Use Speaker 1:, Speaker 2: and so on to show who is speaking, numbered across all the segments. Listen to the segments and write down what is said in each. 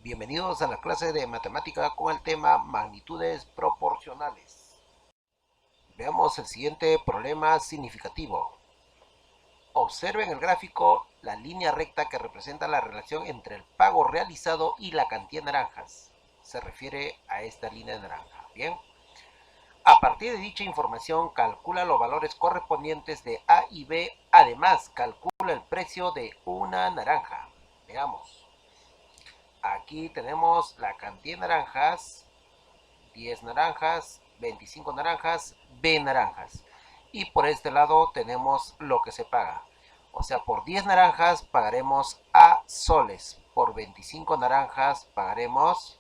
Speaker 1: Bienvenidos a la clase de matemática con el tema magnitudes proporcionales. Veamos el siguiente problema significativo. Observe en el gráfico la línea recta que representa la relación entre el pago realizado y la cantidad de naranjas. Se refiere a esta línea de naranja. Bien. A partir de dicha información, calcula los valores correspondientes de A y B. Además, calcula el precio de una naranja. Veamos. Aquí tenemos la cantidad de naranjas, 10 naranjas, 25 naranjas, B naranjas. Y por este lado tenemos lo que se paga. O sea, por 10 naranjas pagaremos A soles. Por 25 naranjas pagaremos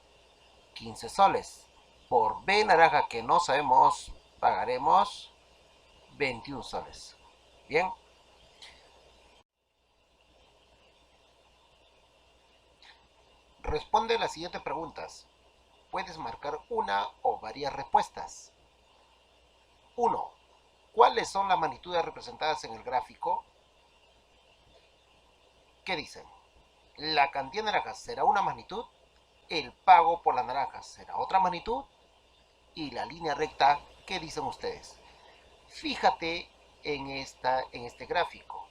Speaker 1: 15 soles. Por B naranja que no sabemos pagaremos 21 soles. Bien. Responde las siguientes preguntas. Puedes marcar una o varias respuestas. 1. ¿Cuáles son las magnitudes representadas en el gráfico? ¿Qué dicen? La cantidad de naranjas será una magnitud, el pago por las naranjas será otra magnitud y la línea recta, ¿qué dicen ustedes? Fíjate en este gráfico.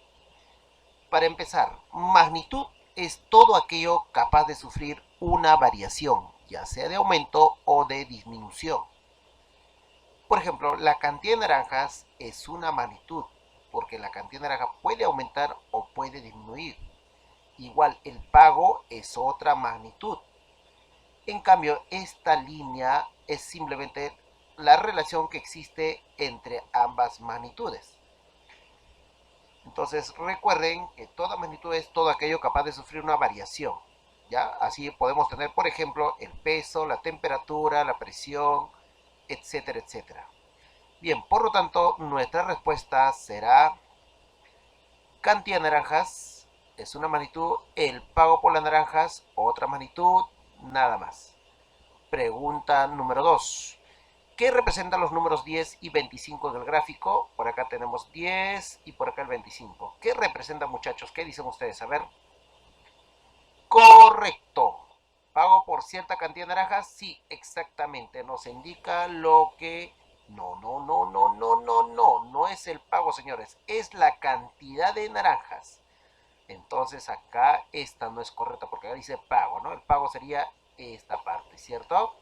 Speaker 1: Para empezar, magnitud es todo aquello capaz de sufrir una variación, ya sea de aumento o de disminución. Por ejemplo, la cantidad de naranjas es una magnitud, porque la cantidad de naranjas puede aumentar o puede disminuir. Igual, el pago es otra magnitud. En cambio, esta línea es simplemente la relación que existe entre ambas magnitudes. Entonces, recuerden que toda magnitud es todo aquello capaz de sufrir una variación. ¿Ya? Así podemos tener, por ejemplo, el peso, la temperatura, la presión, etcétera, etcétera. Bien, por lo tanto, nuestra respuesta será cantidad de naranjas es una magnitud, el pago por las naranjas otra magnitud, nada más. Pregunta número 2. ¿Qué representan los números 10 y 25 en el gráfico? Por acá tenemos 10 y por acá el 25. ¿Qué representan, muchachos? ¿Qué dicen ustedes? A ver. Correcto. ¿Pago por cierta cantidad de naranjas? Sí, exactamente. Nos indica lo que... No es el pago, señores. Es la cantidad de naranjas. Entonces acá esta no es correcta porque acá dice pago, ¿no? El pago sería esta parte, ¿cierto?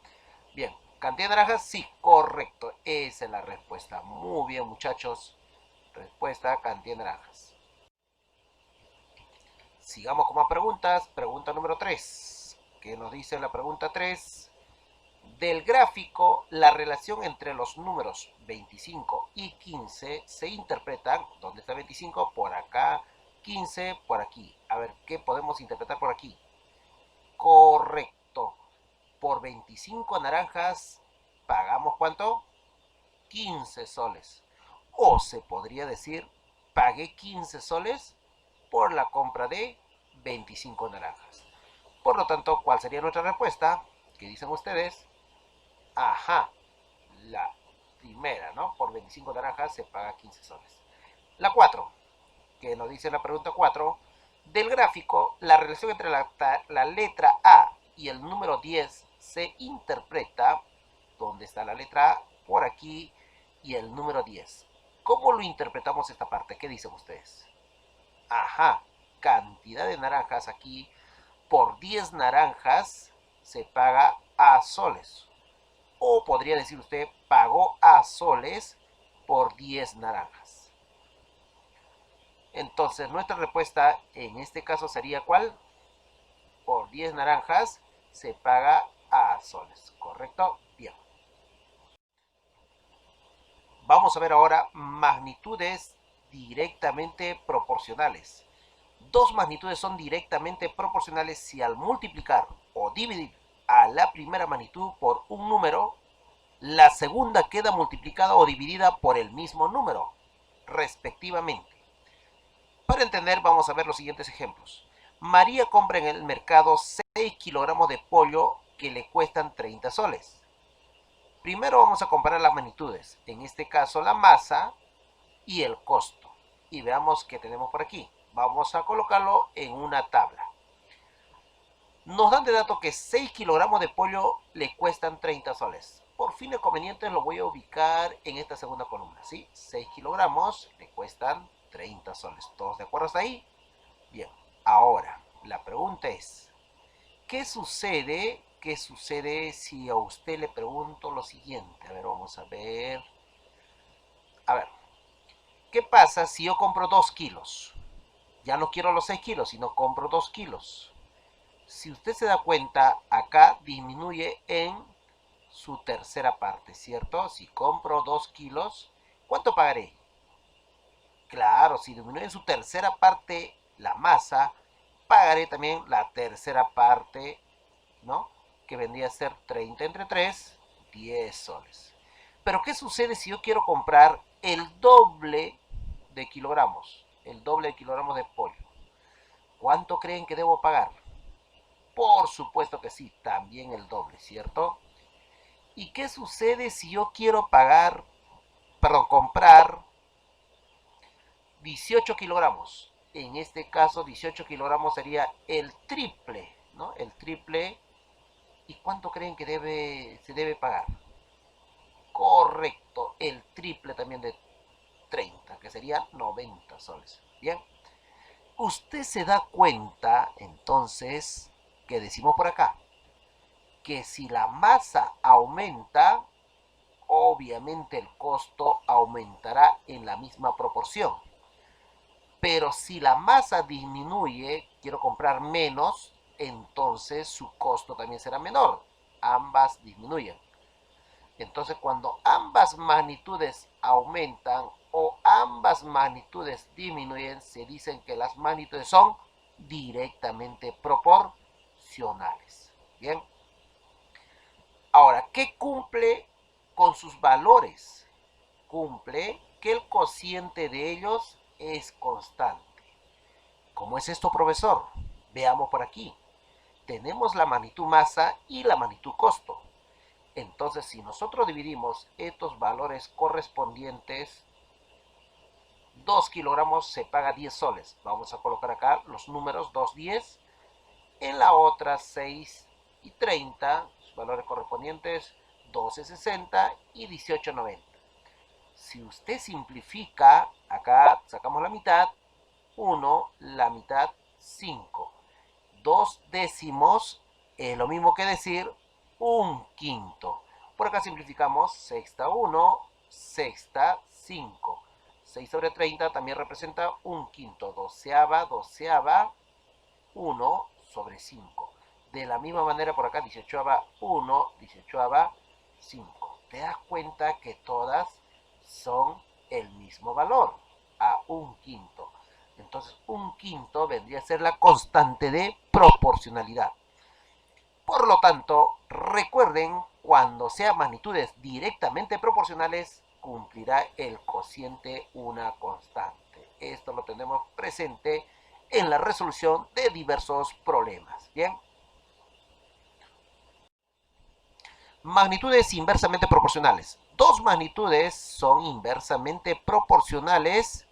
Speaker 1: Bien, ¿cantidad de naranjas? Sí, correcto. Esa es la respuesta. Muy bien, muchachos. Respuesta, cantidad de naranjas. Sigamos con más preguntas. Pregunta número 3. ¿Qué nos dice la pregunta 3? Del gráfico, la relación entre los números 25 y 15 se interpretan. ¿Dónde está 25? Por acá. 15 por aquí. A ver, ¿qué podemos interpretar por aquí? Correcto. Por 25 naranjas, ¿pagamos cuánto? 15 soles. O se podría decir, pagué 15 soles por la compra de 25 naranjas. Por lo tanto, ¿cuál sería nuestra respuesta? ¿Qué dicen ustedes? Ajá, la primera, ¿no? Por 25 naranjas se paga 15 soles. La 4, que nos dice la pregunta 4, del gráfico, la relación entre la letra A y el número 10 se interpreta, ¿dónde está la letra A? Por aquí, y el número 10. ¿Cómo lo interpretamos esta parte? ¿Qué dicen ustedes? Ajá, cantidad de naranjas aquí, por 10 naranjas se paga A soles. O podría decir usted, pagó A soles por 10 naranjas. Entonces, nuestra respuesta en este caso sería ¿cuál? Por 10 naranjas se paga A soles, ¿correcto? Bien. Vamos a ver ahora magnitudes directamente proporcionales. Dos magnitudes son directamente proporcionales si al multiplicar o dividir a la primera magnitud por un número, la segunda queda multiplicada o dividida por el mismo número, respectivamente. Para entender, vamos a ver los siguientes ejemplos. María compra en el mercado 6 kilogramos de pollo que le cuestan 30 soles. Primero vamos a comparar las magnitudes, en este caso la masa y el costo. Y veamos qué tenemos por aquí. Vamos a colocarlo en una tabla. Nos dan de dato que 6 kilogramos de pollo le cuestan 30 soles. Por fines convenientes lo voy a ubicar en esta segunda columna, ¿sí? 6 kilogramos le cuestan 30 soles. ¿Todos de acuerdo hasta ahí? Bien, ahora la pregunta es, ¿qué sucede? ¿Qué sucede si a usted le pregunto lo siguiente? A ver, vamos a ver. A ver, ¿qué pasa si yo compro 2 kilos? Ya no quiero los 6 kilos, sino compro 2 kilos. Si usted se da cuenta, acá disminuye en su tercera parte, ¿cierto? Si compro 2 kilos, ¿cuánto pagaré? Claro, si disminuye en su tercera parte la masa, pagaré también la tercera parte, ¿no? Que vendría a ser 30 entre 3, 10 soles. Pero ¿qué sucede si yo quiero comprar el doble de kilogramos? El doble de kilogramos de pollo. ¿Cuánto creen que debo pagar? Por supuesto que sí, también el doble, ¿cierto? ¿Y qué sucede si yo quiero comprar 18 kilogramos? En este caso, 18 kilogramos sería el triple, ¿no? El triple. ¿Y cuánto creen que se debe pagar? Correcto, el triple también de 30, que serían 90 soles. Bien, usted se da cuenta, entonces, que decimos por acá, que si la masa aumenta, obviamente el costo aumentará en la misma proporción. Pero si la masa disminuye, quiero comprar menos, entonces su costo también será menor. Ambas disminuyen. Entonces, cuando ambas magnitudes aumentan o ambas magnitudes disminuyen, se dicen que las magnitudes son directamente proporcionales. Bien. Ahora, ¿qué cumple con sus valores? Cumple que el cociente de ellos es constante. ¿Cómo es esto, profesor? Veamos por aquí. Tenemos la magnitud masa y la magnitud costo. Entonces, si nosotros dividimos estos valores correspondientes, 2 kilogramos se paga 10 soles. Vamos a colocar acá los números 2, 10. En la otra 6 y 30, sus valores correspondientes 12,60 y 18,90. Si usted simplifica, acá sacamos la mitad, 1, la mitad 5. 2 décimos es lo mismo que decir un quinto. Por acá simplificamos sexta 1, sexta 5. 6 sobre 30 también representa un quinto. Doceava, 1 sobre 5. De la misma manera por acá, 18ava 1, 18ava 5. Te das cuenta que todas son el mismo valor, a un quinto. Entonces, un quinto vendría a ser la constante de proporcionalidad. Por lo tanto, recuerden, cuando sean magnitudes directamente proporcionales, cumplirá el cociente una constante. Esto lo tenemos presente en la resolución de diversos problemas. Bien. Magnitudes inversamente proporcionales. Dos magnitudes son inversamente proporcionales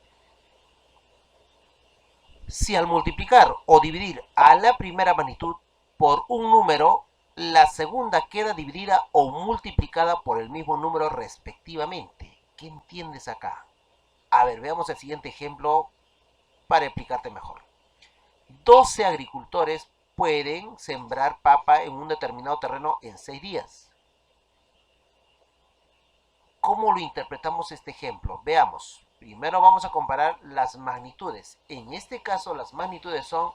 Speaker 1: si al multiplicar o dividir a la primera magnitud por un número, la segunda queda dividida o multiplicada por el mismo número respectivamente. ¿Qué entiendes acá? A ver, veamos el siguiente ejemplo para explicarte mejor. 12 agricultores pueden sembrar papa en un determinado terreno en 6 días. ¿Cómo lo interpretamos este ejemplo? Veamos. Primero vamos a comparar las magnitudes. En este caso, las magnitudes son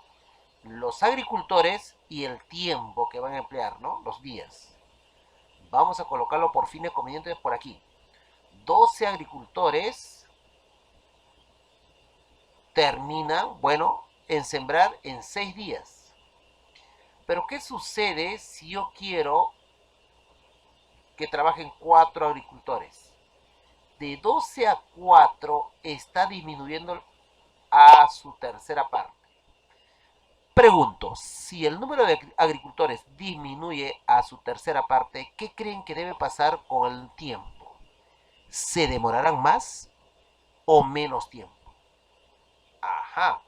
Speaker 1: los agricultores y el tiempo que van a emplear, ¿no? Los días. Vamos a colocarlo por fines convenientes por aquí. 12 agricultores terminan, bueno, en sembrar en 6 días. Pero ¿qué sucede si yo quiero que trabajen 4 agricultores? De 12 a 4 está disminuyendo a su tercera parte. Pregunto, si el número de agricultores disminuye a su tercera parte, ¿qué creen que debe pasar con el tiempo? ¿Se demorarán más o menos tiempo? Ajá,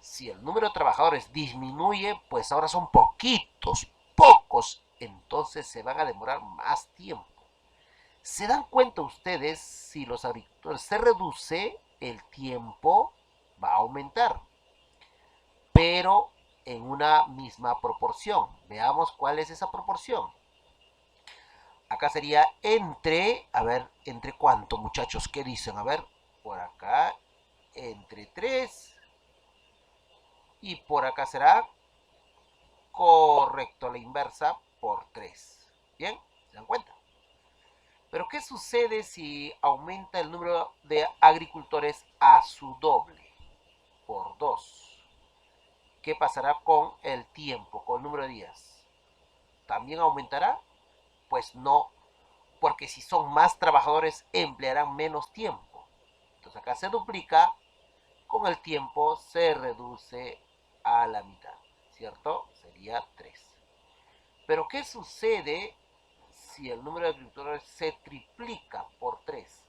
Speaker 1: Si el número de trabajadores disminuye, pues ahora son pocos, entonces se van a demorar más tiempo. ¿Se dan cuenta ustedes? Si los agricultores se reduce, el tiempo va a aumentar, pero en una misma proporción. Veamos cuál es esa proporción. Acá sería entre, a ver, ¿entre cuánto, muchachos? ¿Qué dicen? A ver, por acá, entre 3 y por acá será correcto, la inversa por 3. ¿Bien? ¿Se dan cuenta? Pero ¿qué sucede si aumenta el número de agricultores a su doble? Por 2. ¿Qué pasará con el tiempo, con el número de días? ¿También aumentará? Pues no, porque si son más trabajadores emplearán menos tiempo. Entonces acá se duplica, con el tiempo se reduce a la mitad, ¿cierto? Sería 3. Pero ¿qué sucede si el número de agricultores se triplica por 3?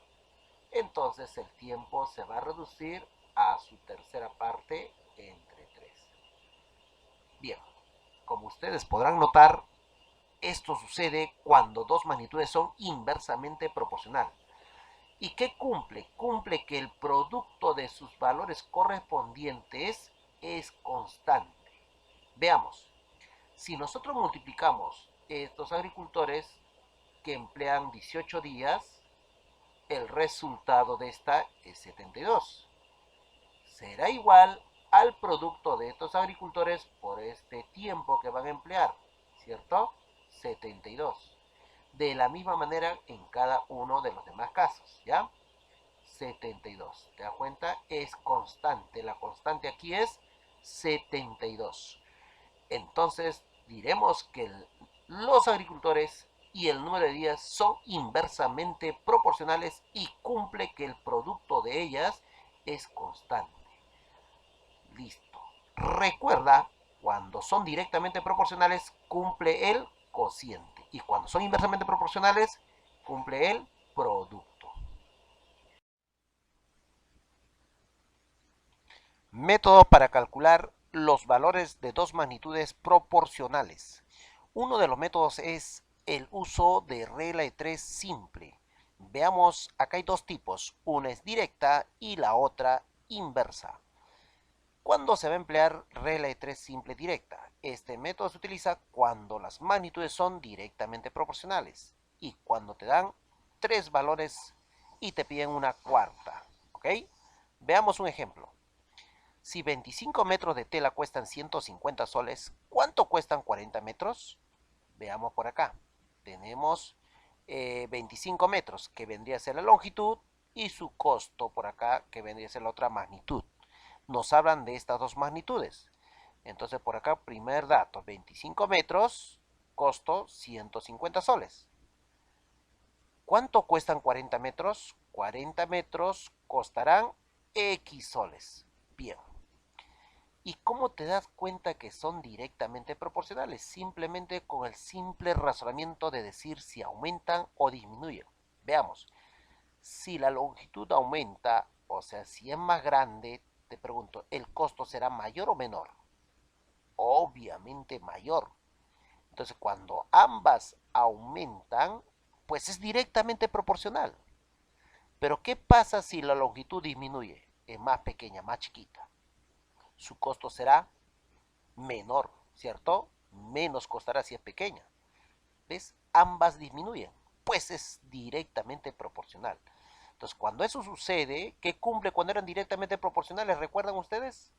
Speaker 1: Entonces el tiempo se va a reducir a su tercera parte entre 3. Bien, como ustedes podrán notar, esto sucede cuando dos magnitudes son inversamente proporcionales. ¿Y qué cumple? Cumple que el producto de sus valores correspondientes es constante. Veamos, si nosotros multiplicamos estos agricultores que emplean 18 días, el resultado de esta es 72. Será igual al producto de estos agricultores por este tiempo que van a emplear, ¿cierto? 72. De la misma manera en cada uno de los demás casos, ¿ya? 72. ¿Te das cuenta? Es constante. La constante aquí es 72. Entonces diremos que los agricultores y el número de días son inversamente proporcionales y cumple que el producto de ellas es constante. Listo. Recuerda, cuando son directamente proporcionales, cumple el cociente. Y cuando son inversamente proporcionales, cumple el producto. Método para calcular los valores de dos magnitudes proporcionales. Uno de los métodos es el uso de regla de 3 simple. Veamos, acá hay dos tipos. Una es directa y la otra inversa. ¿Cuándo se va a emplear regla de 3 simple directa? Este método se utiliza cuando las magnitudes son directamente proporcionales y cuando te dan tres valores y te piden una cuarta. ¿Ok? Veamos un ejemplo. Si 25 metros de tela cuestan 150 soles, ¿cuánto cuestan 40 metros? Veamos por acá. Tenemos 25 metros, que vendría a ser la longitud, y su costo por acá, que vendría a ser la otra magnitud. Nos hablan de estas dos magnitudes. Entonces por acá, primer dato, 25 metros, costo 150 soles. ¿Cuánto cuestan 40 metros? 40 metros costarán X soles. Bien. ¿Y cómo te das cuenta que son directamente proporcionales? Simplemente con el simple razonamiento de decir si aumentan o disminuyen. Veamos, si la longitud aumenta, o sea, si es más grande, te pregunto, ¿el costo será mayor o menor? Obviamente mayor. Entonces, cuando ambas aumentan, pues es directamente proporcional. Pero ¿qué pasa si la longitud disminuye? Es más pequeña, más chiquita. Su costo será menor, ¿cierto? Menos costará si es pequeña. ¿Ves? Ambas disminuyen. Pues es directamente proporcional. Entonces, cuando eso sucede, ¿qué cumple cuando eran directamente proporcionales? ¿Recuerdan ustedes?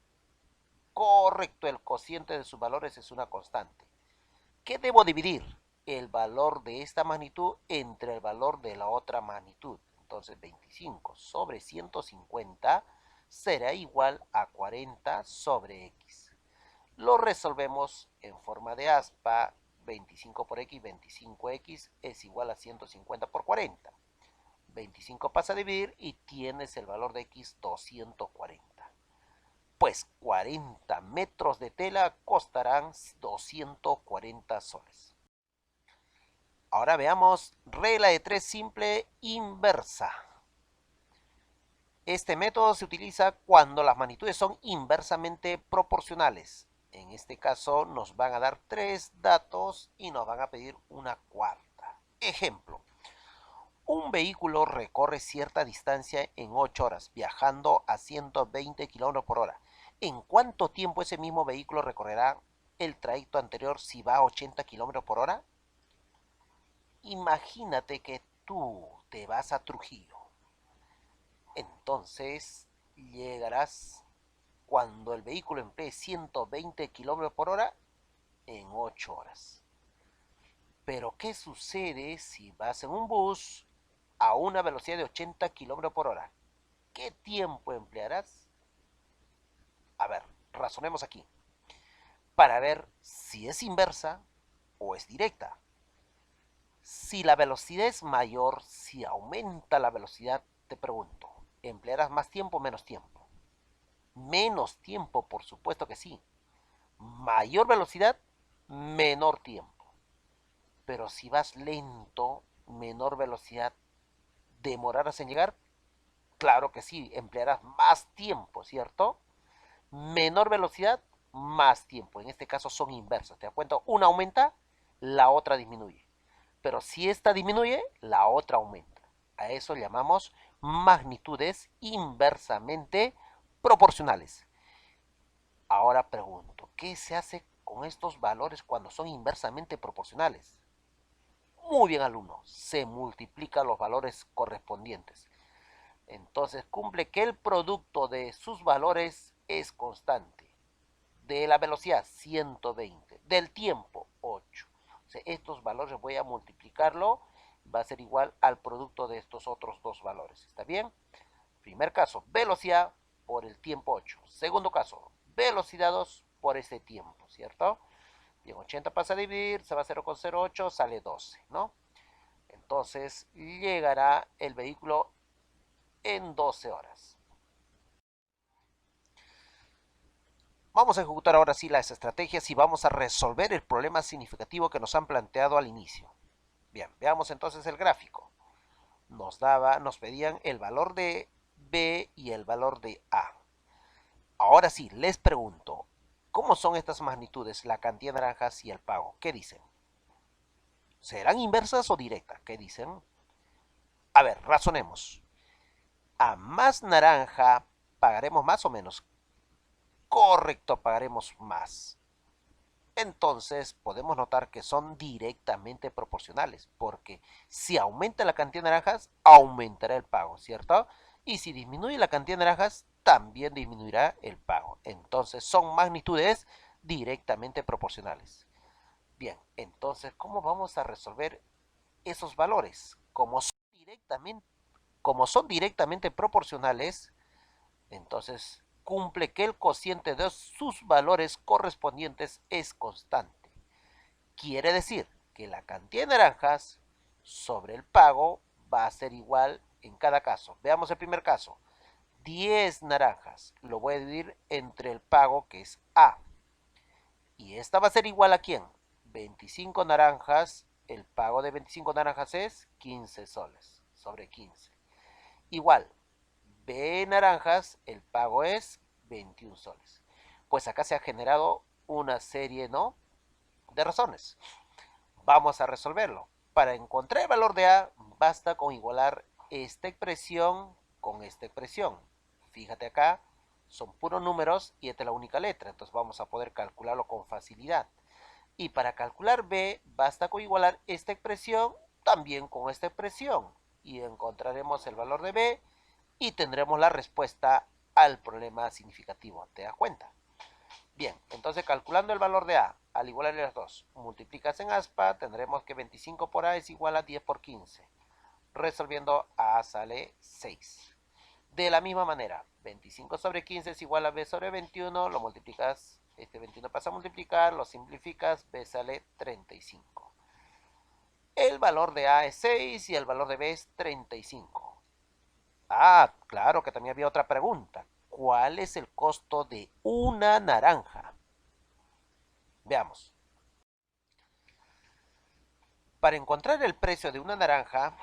Speaker 1: Correcto, el cociente de sus valores es una constante. ¿Qué debo dividir? El valor de esta magnitud entre el valor de la otra magnitud. Entonces 25 sobre 150 será igual a 40 sobre x. Lo resolvemos en forma de aspa. 25 por x, 25x es igual a 150 por 40. 25 pasa a dividir y tienes el valor de x 240. Pues 40 metros de tela costarán 240 soles. Ahora veamos regla de 3 simple inversa. Este método se utiliza cuando las magnitudes son inversamente proporcionales. En este caso nos van a dar 3 datos y nos van a pedir una cuarta. Ejemplo, un vehículo recorre cierta distancia en 8 horas, viajando a 120 km por hora. ¿En cuánto tiempo ese mismo vehículo recorrerá el trayecto anterior si va a 80 km por hora? Imagínate que tú te vas a Trujillo. Entonces llegarás cuando el vehículo emplee 120 km por hora en 8 horas. Pero ¿qué sucede si vas en un bus a una velocidad de 80 km por hora? ¿Qué tiempo emplearás? A ver, razonemos aquí para ver si es inversa o es directa. Si la velocidad es mayor, si aumenta la velocidad, te pregunto, ¿emplearás más tiempo o menos tiempo? Menos tiempo, por supuesto que sí. Mayor velocidad, menor tiempo. Pero si vas lento, menor velocidad, ¿demorarás en llegar? Claro que sí, emplearás más tiempo, ¿cierto? Menor velocidad, más tiempo. En este caso son inversas. ¿Te das cuenta? Una aumenta, la otra disminuye. Pero si esta disminuye, la otra aumenta. A eso llamamos magnitudes inversamente proporcionales. Ahora pregunto, ¿qué se hace con estos valores cuando son inversamente proporcionales? Muy bien, alumno, se multiplican los valores correspondientes. Entonces cumple que el producto de sus valores es constante. De la velocidad 120, del tiempo 8. O sea, estos valores voy a multiplicarlo, va a ser igual al producto de estos otros dos valores. ¿Está bien? Primer caso, velocidad por el tiempo 8. Segundo caso, velocidad 2 por ese tiempo, ¿cierto? Bien, 80 pasa a dividir, se va a 0,08, sale 12, ¿no? Entonces llegará el vehículo en 12 horas. Vamos a ejecutar ahora sí las estrategias y vamos a resolver el problema significativo que nos han planteado al inicio. Bien, veamos entonces el gráfico. Nos pedían el valor de B y el valor de A. Ahora sí, les pregunto, ¿cómo son estas magnitudes, la cantidad de naranjas y el pago? ¿Qué dicen? ¿Serán inversas o directas? ¿Qué dicen? A ver, razonemos. A más naranja, ¿pagaremos más o menos? Correcto, pagaremos más. Entonces podemos notar que son directamente proporcionales, porque si aumenta la cantidad de naranjas, aumentará el pago, ¿cierto? Y si disminuye la cantidad de naranjas, también disminuirá el pago. Entonces son magnitudes directamente proporcionales. Bien, entonces, ¿cómo vamos a resolver esos valores? Como son directamente proporcionales, entonces cumple que el cociente de sus valores correspondientes es constante. Quiere decir que la cantidad de naranjas sobre el pago va a ser igual en cada caso. Veamos el primer caso. 10 naranjas. Lo voy a dividir entre el pago, que es A. Y esta va a ser igual a ¿quién? 25 naranjas. El pago de 25 naranjas es 15 soles sobre 15. Igual, B naranjas, el pago es 21 soles. Pues acá se ha generado una serie, ¿no?, de razones. Vamos a resolverlo. Para encontrar el valor de A, basta con igualar esta expresión con esta expresión. Fíjate acá, son puros números y esta es la única letra, entonces vamos a poder calcularlo con facilidad. Y para calcular B, basta con igualar esta expresión también con esta expresión. Y encontraremos el valor de B y tendremos la respuesta al problema significativo. ¿Te das cuenta? Bien, entonces calculando el valor de A, al igualarle las dos, multiplicas en aspa, tendremos que 25 por A es igual a 10 por 15. Resolviendo, A sale 6. De la misma manera, 25 sobre 15 es igual a B sobre 21, lo multiplicas, este 21 pasa a multiplicar, lo simplificas, B sale 35. El valor de A es 6 y el valor de B es 35. Ah, claro que también había otra pregunta. ¿Cuál es el costo de una naranja? Veamos. Para encontrar el precio de una naranja,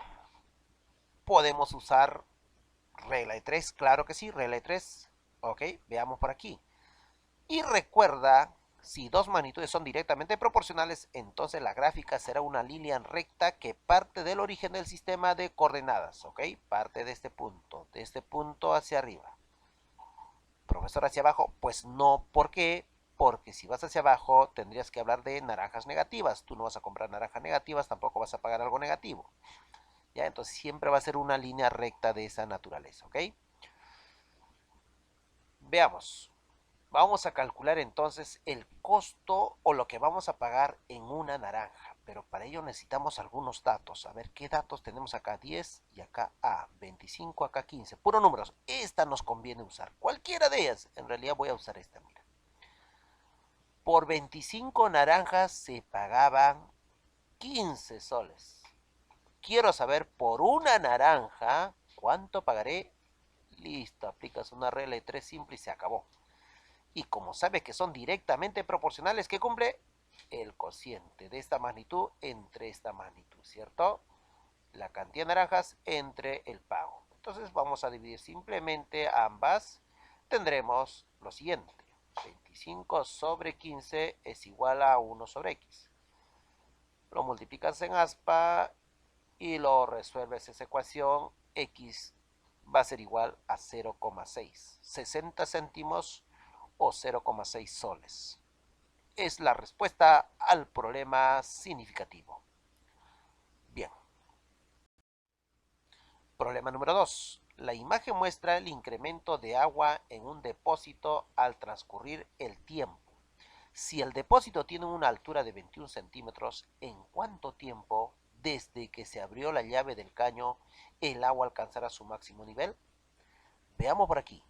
Speaker 1: podemos usar Regla de 3, claro que sí, regla de 3. Ok, veamos por aquí. Y recuerda, si dos magnitudes son directamente proporcionales, entonces la gráfica será una línea recta que parte del origen del sistema de coordenadas, ¿ok? Parte de este punto hacia arriba. Profesor, hacia abajo, pues no, ¿por qué? Porque si vas hacia abajo tendrías que hablar de naranjas negativas. Tú no vas a comprar naranjas negativas, tampoco vas a pagar algo negativo. ¿Ya? Entonces siempre va a ser una línea recta de esa naturaleza, ¿ok? Veamos. Vamos a calcular entonces el costo o lo que vamos a pagar en una naranja, pero para ello necesitamos algunos datos. A ver, ¿qué datos tenemos acá? 10 y acá A, 25, acá 15. Puro números. Esta nos conviene usar. Cualquiera de ellas. En realidad voy a usar esta, mira. Por 25 naranjas se pagaban 15 soles. Quiero saber por una naranja cuánto pagaré. Listo, aplicas una regla de 3 simple y se acabó. Y como sabes que son directamente proporcionales, ¿qué cumple? El cociente de esta magnitud entre esta magnitud, ¿cierto? La cantidad de naranjas entre el pago. Entonces vamos a dividir simplemente ambas. Tendremos lo siguiente. 25 sobre 15 es igual a 1 sobre x. Lo multiplicas en aspa y lo resuelves esa ecuación. X va a ser igual a 0,6. 60 céntimos o 0,6 soles. Es la respuesta al problema significativo. Bien. Problema número 2. La imagen muestra el incremento de agua en un depósito al transcurrir el tiempo. Si el depósito tiene una altura de 21 centímetros, ¿en cuánto tiempo desde que se abrió la llave del caño el agua alcanzará su máximo nivel? Veamos por aquí.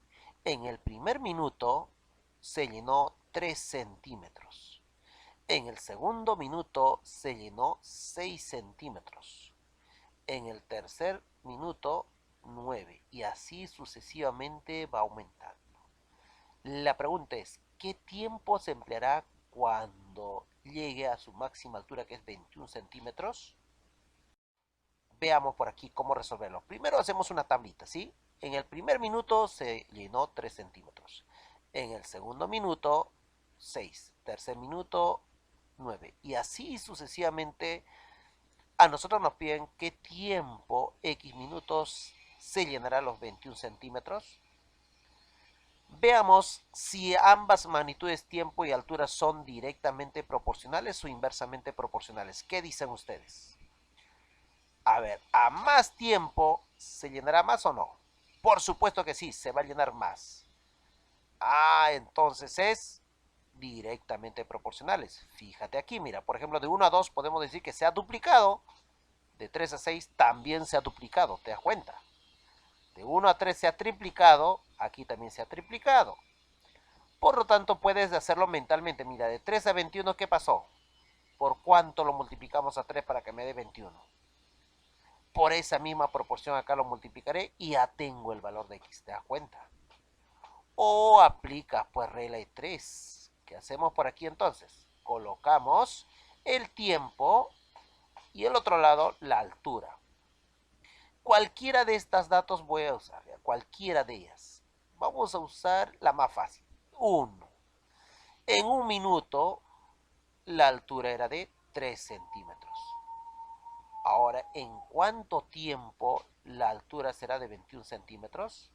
Speaker 1: En el primer minuto se llenó 3 centímetros. En el segundo minuto se llenó 6 centímetros. En el tercer minuto 9. Y así sucesivamente va aumentando. La pregunta es, ¿qué tiempo se empleará cuando llegue a su máxima altura, que es 21 centímetros? Veamos por aquí cómo resolverlo. Primero hacemos una tablita, ¿sí? En el primer minuto se llenó 3 centímetros. En el segundo minuto, 6. Tercer minuto, 9. Y así sucesivamente, a nosotros nos piden qué tiempo, X minutos, se llenará los 21 centímetros. Veamos si ambas magnitudes, tiempo y altura, son directamente proporcionales o inversamente proporcionales. ¿Qué dicen ustedes? A ver, ¿a más tiempo se llenará más o no? Por supuesto que sí, se va a llenar más. Ah, entonces es directamente proporcionales. Fíjate aquí, mira, por ejemplo, de 1 a 2 podemos decir que se ha duplicado. De 3 a 6 también se ha duplicado, ¿te das cuenta? De 1 a 3 se ha triplicado, aquí también se ha triplicado. Por lo tanto, puedes hacerlo mentalmente. Mira, de 3 a 21, ¿qué pasó? ¿Por cuánto lo multiplicamos a 3 para que me dé 21? Por esa misma proporción acá lo multiplicaré y ya tengo el valor de x, ¿te das cuenta? O aplicas pues regla de 3. ¿Qué hacemos por aquí entonces? Colocamos el tiempo y el otro lado la altura. Cualquiera de estas datos voy a usar, ¿ya? Cualquiera de ellas. Vamos a usar la más fácil. 1. En un minuto la altura era de 3 centímetros. Ahora, ¿en cuánto tiempo la altura será de 21 centímetros?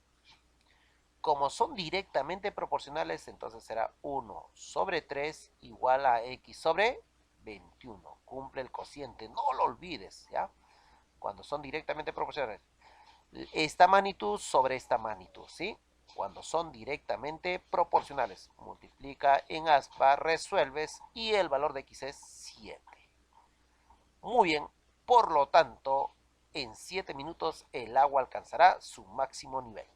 Speaker 1: Como son directamente proporcionales, entonces será 1 sobre 3 igual a x sobre 21. Cumple el cociente, no lo olvides, ¿ya? Cuando son directamente proporcionales. Esta magnitud sobre esta magnitud, ¿sí? Cuando son directamente proporcionales. Multiplica en aspa, resuelves y el valor de x es 7. Muy bien, por lo tanto, en 7 minutos el agua alcanzará su máximo nivel.